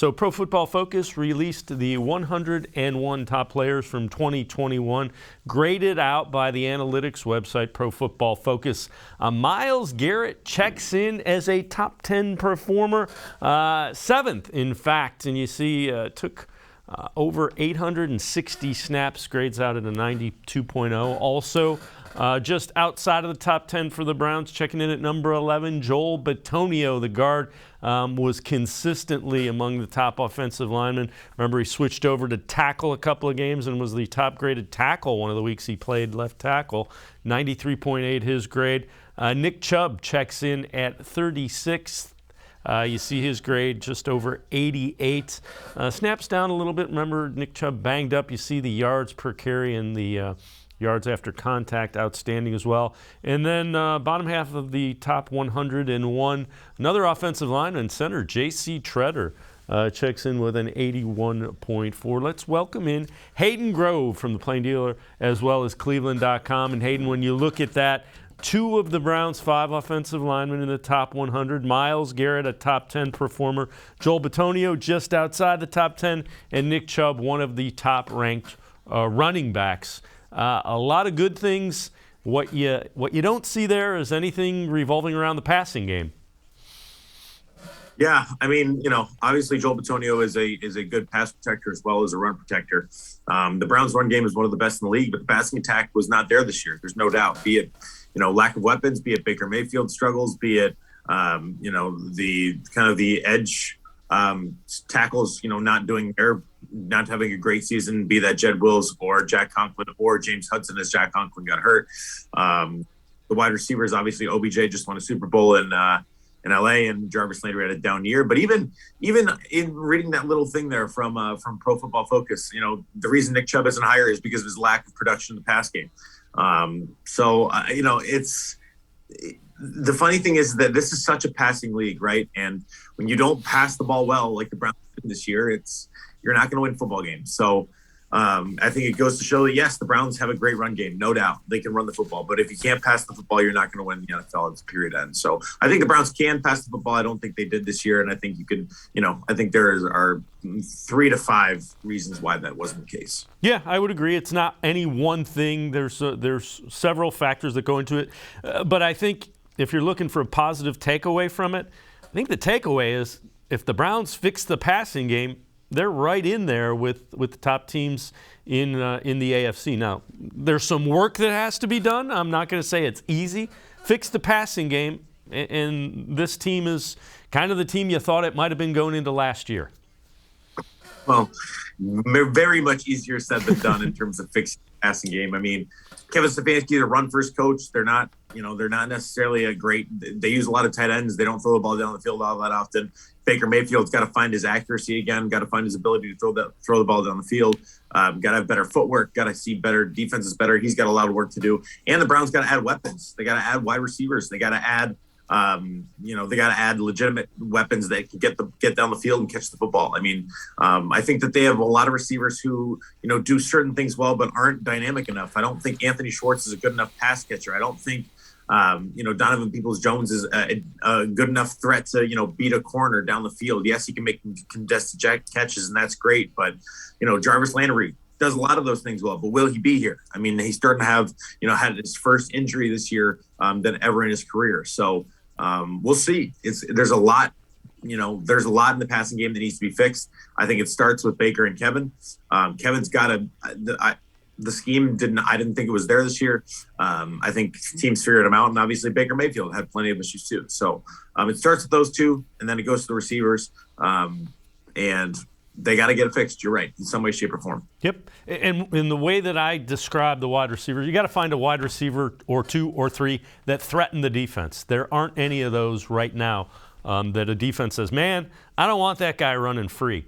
So Pro Football Focus released the 101 top players from 2021, graded out by the analytics website Pro Football Focus. Myles Garrett checks in as a top 10 performer, 7th in fact, and you see took over 860 snaps, grades out at a 92.0. Also, just outside of the top 10 for the Browns, checking in at number 11, Joel Bitonio, the guard, was consistently among the top offensive linemen. Remember, he switched over to tackle a couple of games and was the top-graded tackle one of the weeks he played left tackle. 93.8 his grade. Nick Chubb checks in at 36th. You see his grade just over 88. Snaps down a little bit. Remember, Nick Chubb banged up. You see the yards per carry and the yards after contact outstanding as well. And then bottom half of the top 101, another offensive lineman, center J.C. Treader, checks in with an 81.4. Let's welcome in Hayden Grove from the Plain Dealer as well as cleveland.com. And Hayden, when you look at that, 2 of the Browns' 5 offensive linemen in the top 100. Myles Garrett, a top 10 performer. Joel Bitonio just outside the top 10. And Nick Chubb, one of the top-ranked running backs. A lot of good things. What you don't see there is anything revolving around the passing game. Yeah, I mean, obviously Joel Bitonio is a good pass protector as well as a run protector. The Browns' run game is one of the best in the league, but the passing attack was not there this year. There's no doubt. Be it, lack of weapons, be it Baker Mayfield struggles, be it, the kind of the edge tackles, not having a great season, be that Jed Wills or Jack Conklin or James Hudson as Jack Conklin got hurt. The wide receivers, obviously OBJ just won a Super Bowl in LA, and Jarvis Landry had a down year. But even in reading that little thing there from Pro Football Focus, the reason Nick Chubb isn't higher is because of his lack of production in the pass game. It's the funny thing is that this is such a passing league, right? And when you don't pass the ball well, like the Browns did this year, you're not going to win football games. So I think it goes to show that, yes, the Browns have a great run game, no doubt. They can run the football. But if you can't pass the football, you're not going to win the NFL at the period end. So I think the Browns can pass the football. I don't think they did this year. And I think you could, I think there are 3 to 5 reasons why that wasn't the case. Yeah, I would agree. It's not any one thing. There's several factors that go into it. But I think if you're looking for a positive takeaway from it, I think the takeaway is if the Browns fix the passing game, they're right in there with the top teams in the AFC. Now, there's some work that has to be done. I'm not going to say it's easy. Fix the passing game, and this team is kind of the team you thought it might have been going into last year. Well, very much easier said than done in terms of fixing the passing game. I mean, Kevin Stefanski is a run-first coach. They're not necessarily a great – they use a lot of tight ends. They don't throw the ball down the field all that often. Baker Mayfield's got to find his accuracy again, got to find his ability to throw the ball down the field, got to have better footwork, got to see better defenses better. He's got a lot of work to do. And the Browns got to add weapons. They got to add wide receivers. They got to add they got to add legitimate weapons that can get down the field and catch the football. I mean, I think that they have a lot of receivers who, do certain things well, but aren't dynamic enough. I don't think Anthony Schwartz is a good enough pass catcher. I don't think, Donovan Peoples-Jones is a good enough threat to, beat a corner down the field. Yes, he can make contested catches, and that's great. But, Jarvis Landry does a lot of those things well. But will he be here? I mean, he's starting to have, had his first injury this year than ever in his career. So we'll see. There's a lot. There's a lot in the passing game that needs to be fixed. I think it starts with Baker and Kevin. Kevin's got the scheme I didn't think it was there this year. I think teams figured him out, and obviously Baker Mayfield had plenty of issues too. So it starts with those 2, and then it goes to the receivers, and they got to get it fixed. You're right, in some way, shape, or form. Yep, and in the way that I describe the wide receivers, you got to find a wide receiver or 2 or 3 that threaten the defense. There aren't any of those right now that a defense says, man, I don't want that guy running free.